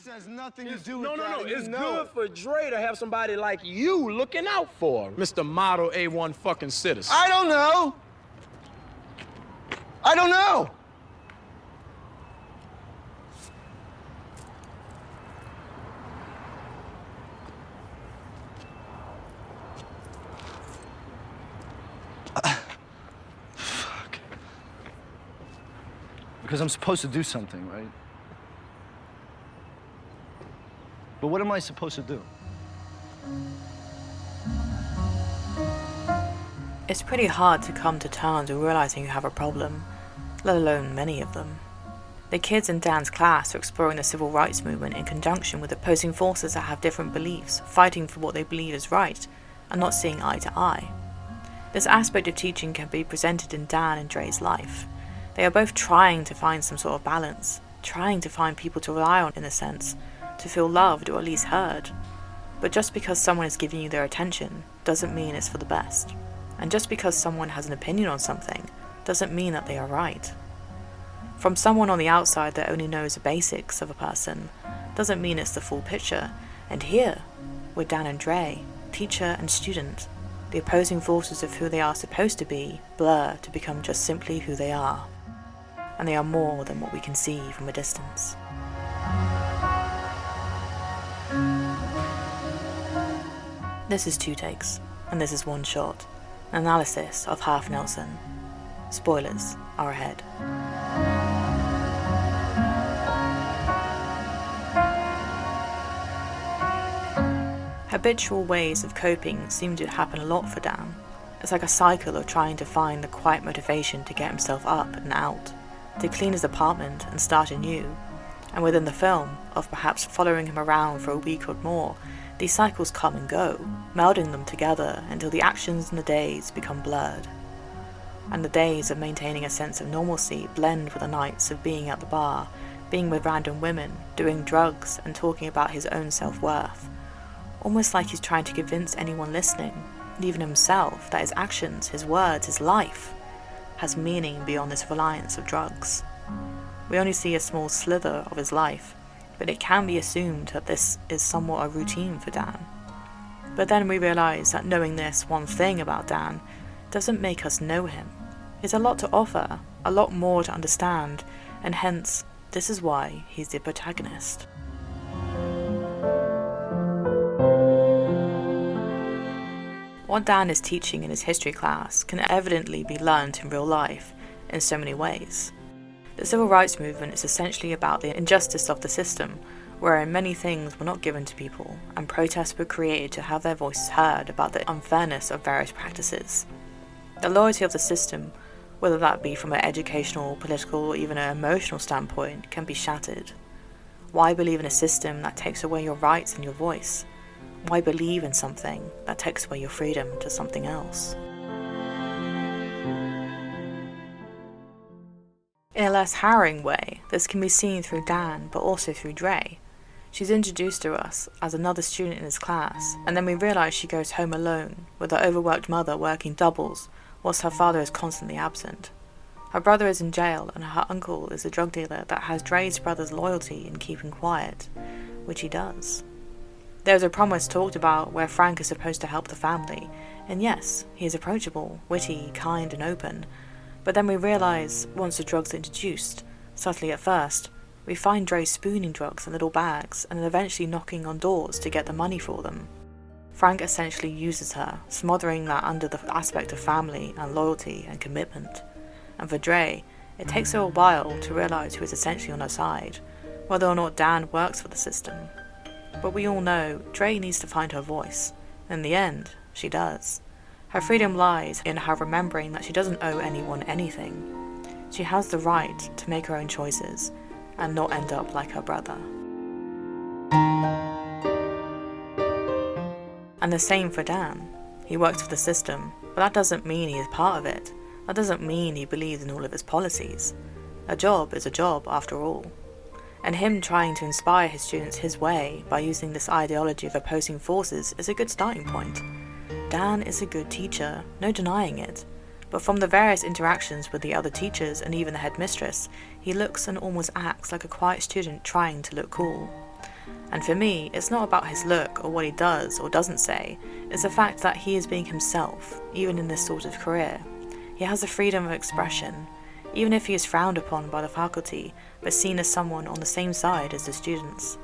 This has nothing to do with No, that. it's good for Drey to have somebody like you looking out for him. Mr. Model A1 fucking citizen. I don't know. I don't know. Fuck. Because I'm supposed to do something, right? But what am I supposed to do? It's pretty hard to come to terms with realizing you have a problem, let alone many of them. The kids in Dan's class are exploring the civil rights movement in conjunction with opposing forces that have different beliefs, fighting for what they believe is right, and not seeing eye to eye. This aspect of teaching can be presented in Dan and Drey's life. They are both trying to find some sort of balance, trying to find people to rely on in a sense, to feel loved or at least heard. But just because someone is giving you their attention doesn't mean it's for the best. And just because someone has an opinion on something doesn't mean that they are right. From someone on the outside that only knows the basics of a person doesn't mean it's the full picture. And here, with Dan and Drey, teacher and student, the opposing forces of who they are supposed to be blur to become just simply who they are. And they are more than what we can see from a distance. This is 2 takes, and this is 1 shot. An analysis of Half Nelson. Spoilers are ahead. Habitual ways of coping seem to happen a lot for Dan. It's like a cycle of trying to find the quiet motivation to get himself up and out, to clean his apartment and start anew, and within the film, of perhaps following him around for a week or more, these cycles come and go, melding them together until the actions and the days become blurred. And the days of maintaining a sense of normalcy blend with the nights of being at the bar, being with random women, doing drugs, and talking about his own self-worth. Almost like he's trying to convince anyone listening, and even himself, that his actions, his words, his life, has meaning beyond this reliance of drugs. We only see a small slither of his life, but it can be assumed that this is somewhat a routine for Dan. But then we realise that knowing this one thing about Dan doesn't make us know him. It's a lot to offer, a lot more to understand, and hence, this is why he's the protagonist. What Dan is teaching in his history class can evidently be learnt in real life in so many ways. The civil rights movement is essentially about the injustice of the system, wherein many things were not given to people, and protests were created to have their voices heard about the unfairness of various practices. The loyalty of the system, whether that be from an educational, political, or even an emotional standpoint, can be shattered. Why believe in a system that takes away your rights and your voice? Why believe in something that takes away your freedom to something else? In a less harrowing way, this can be seen through Dan, but also through Drey. She's introduced to us as another student in his class, and then we realise she goes home alone, with her overworked mother working doubles, whilst her father is constantly absent. Her brother is in jail, and her uncle is a drug dealer that has Drey's brother's loyalty in keeping quiet, which he does. There is a promise talked about where Frank is supposed to help the family, and yes, he is approachable, witty, kind and open, but then we realise, once the drugs are introduced, subtly at first, we find Drey spooning drugs in little bags and then eventually knocking on doors to get the money for them. Frank essentially uses her, smothering that under the aspect of family and loyalty and commitment. And for Drey, it takes her a while to realise who is essentially on her side, whether or not Dan works for the system. But we all know Drey needs to find her voice. In the end, she does. Her freedom lies in her remembering that she doesn't owe anyone anything. She has the right to make her own choices and not end up like her brother. And the same for Dan. He works for the system, but that doesn't mean he is part of it. That doesn't mean he believes in all of its policies. A job is a job after all. And him trying to inspire his students his way by using this ideology of opposing forces is a good starting point. Dan is a good teacher, no denying it, but from the various interactions with the other teachers and even the headmistress, he looks and almost acts like a quiet student trying to look cool. And for me, it's not about his look or what he does or doesn't say, it's the fact that he is being himself, even in this sort of career. He has the freedom of expression, even if he is frowned upon by the faculty, but seen as someone on the same side as the students.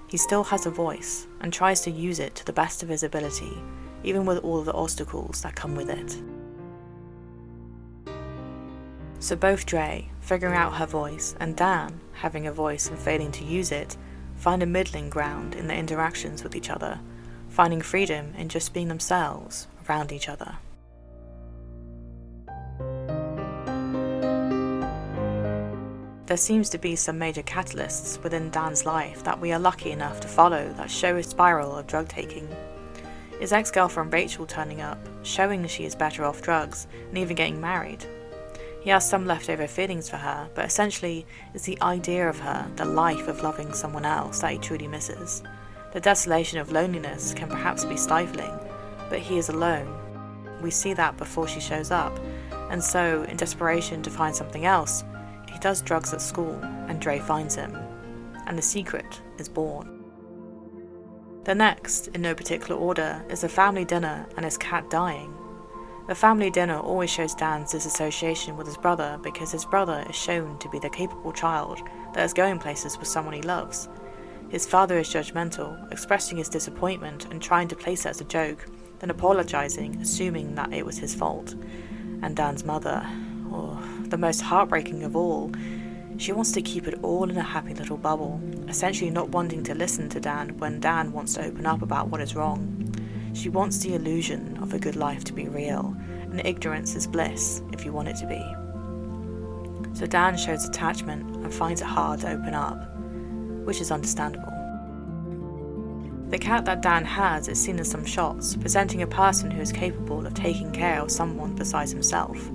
He still has a voice, and tries to use it to the best of his ability, even with all of the obstacles that come with it. So both Drey, figuring out her voice, and Dan, having a voice and failing to use it, find a middling ground in their interactions with each other, finding freedom in just being themselves around each other. There seems to be some major catalysts within Dan's life that we are lucky enough to follow that show his spiral of drug taking. His ex-girlfriend Rachel turning up, showing she is better off drugs, and even getting married. He has some leftover feelings for her, but essentially it's the idea of her, the life of loving someone else that he truly misses. The desolation of loneliness can perhaps be stifling, but he is alone. We see that before she shows up, and so, in desperation to find something else, he does drugs at school, and Drey finds him, and the secret is born. The next, in no particular order, is a family dinner and his cat dying. The family dinner always shows Dan's disassociation with his brother because his brother is shown to be the capable child that is going places with someone he loves. His father is judgmental, expressing his disappointment and trying to place it as a joke, then apologizing, assuming that it was his fault. And Dan's mother, the most heartbreaking of all, she wants to keep it all in a happy little bubble, essentially not wanting to listen to Dan when Dan wants to open up about what is wrong. She wants the illusion of a good life to be real, and ignorance is bliss if you want it to be. So Dan shows attachment and finds it hard to open up, which is understandable. The cat that Dan has is seen in some shots, presenting a person who is capable of taking care of someone besides himself.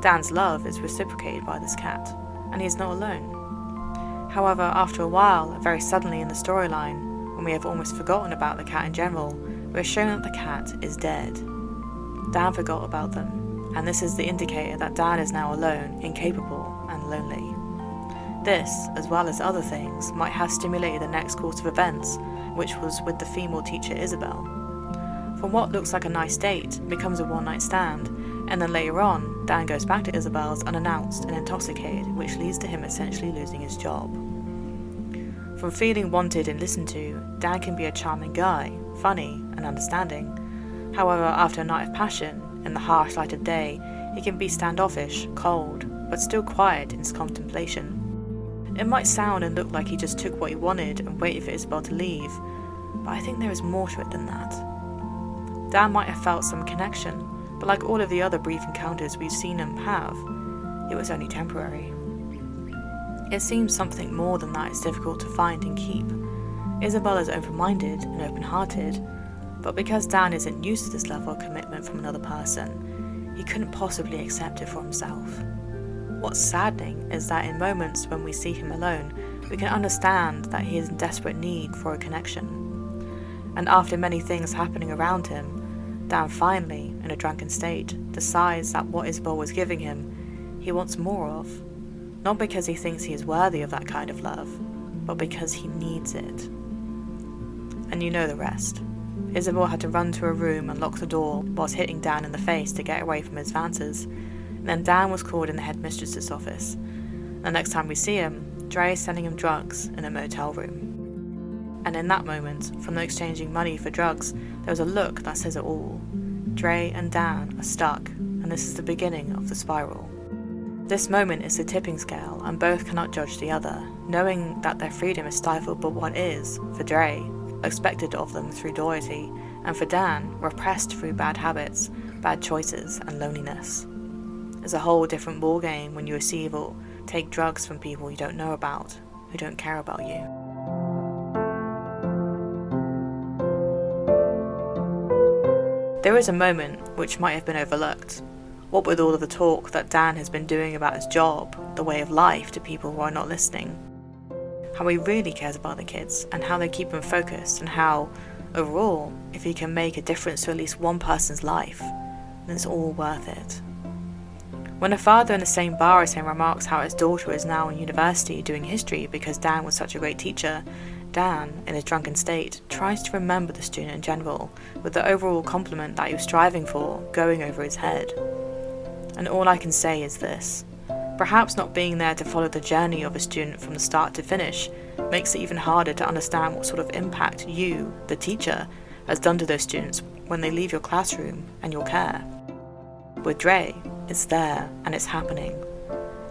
Dan's love is reciprocated by this cat, and he is not alone. However, after a while, very suddenly in the storyline, when we have almost forgotten about the cat in general, we are shown that the cat is dead. Dan forgot about them, and this is the indicator that Dan is now alone, incapable, and lonely. This, as well as other things, might have stimulated the next course of events, which was with the female teacher Isabel. From what looks like a nice date, it becomes a one-night stand, and then later on, Dan goes back to Isabel's unannounced and intoxicated, which leads to him essentially losing his job. From feeling wanted and listened to, Dan can be a charming guy, funny and understanding. However, after a night of passion, in the harsh light of day, he can be standoffish, cold, but still quiet in his contemplation. It might sound and look like he just took what he wanted and waited for Isabel to leave, but I think there is more to it than that. Dan might have felt some connection, but like all of the other brief encounters we've seen him have, it was only temporary. It seems something more than that is difficult to find and keep. Isabel is open-minded and open-hearted, but because Dan isn't used to this level of commitment from another person, he couldn't possibly accept it for himself. What's saddening is that in moments when we see him alone, we can understand that he is in desperate need for a connection. And after many things happening around him, Dan finally, in a drunken state, decides that what Isabel was giving him, he wants more of. Not because he thinks he is worthy of that kind of love, but because he needs it. And you know the rest. Isabel had to run to a room and lock the door whilst hitting Dan in the face to get away from his advances. And then Dan was called in the headmistress's office. The next time we see him, Drey is sending him drugs in a motel room. And in that moment, from them exchanging money for drugs, there was a look that says it all. Drey and Dan are stuck, and this is the beginning of the spiral. This moment is the tipping scale, and both cannot judge the other, knowing that their freedom is stifled by what is, for Drey, expected of them through loyalty, and for Dan, repressed through bad habits, bad choices, and loneliness. It's a whole different ballgame when you receive or take drugs from people you don't know about, who don't care about you. There is a moment which might have been overlooked. What with all of the talk that Dan has been doing about his job, the way of life to people who are not listening. How he really cares about the kids and how they keep him focused, and how, overall, if he can make a difference to at least one person's life, then it's all worth it. When a father in the same bar as him remarks how his daughter is now in university doing history because Dan was such a great teacher, Dan, in his drunken state, tries to remember the student in general, with the overall compliment that he was striving for going over his head. And all I can say is this: perhaps not being there to follow the journey of a student from the start to finish makes it even harder to understand what sort of impact you, the teacher, has done to those students when they leave your classroom and your care. With Drey, it's there and it's happening.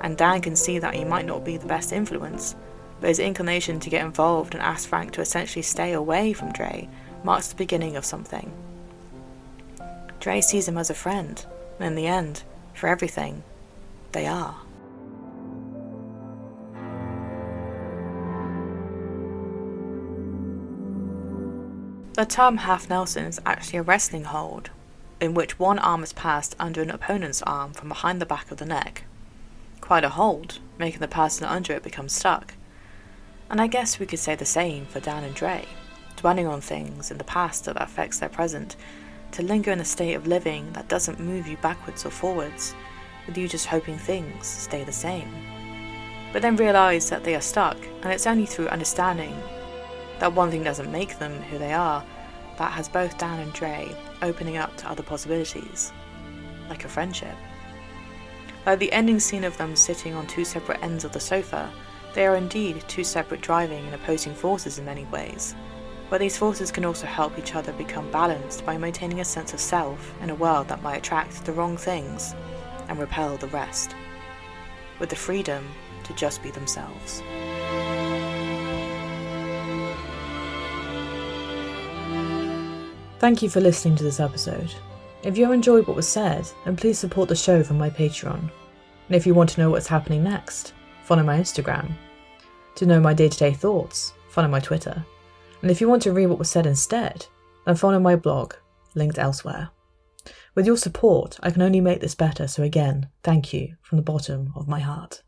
And Dan can see that he might not be the best influence, but his inclination to get involved and ask Frank to essentially stay away from Drey marks the beginning of something. Drey sees him as a friend, and in the end, for everything, they are. The term half Nelson is actually a wrestling hold, in which one arm is passed under an opponent's arm from behind the back of the neck. Quite a hold, making the person under it become stuck. And I guess we could say the same for Dan and Drey, dwelling on things in the past that affects their present, to linger in a state of living that doesn't move you backwards or forwards, with you just hoping things stay the same. But then realise that they are stuck, and it's only through understanding that one thing doesn't make them who they are that has both Dan and Drey opening up to other possibilities, like a friendship. Like the ending scene of them sitting on two separate ends of the sofa, they are indeed two separate driving and opposing forces in many ways, but these forces can also help each other become balanced by maintaining a sense of self in a world that might attract the wrong things and repel the rest, with the freedom to just be themselves. Thank you for listening to this episode. If you enjoyed what was said, then please support the show from my Patreon. And if you want to know what's happening next, follow my Instagram. To know my day-to-day thoughts, follow my Twitter. And if you want to read what was said instead, then follow my blog, linked elsewhere. With your support, I can only make this better, so again, thank you from the bottom of my heart.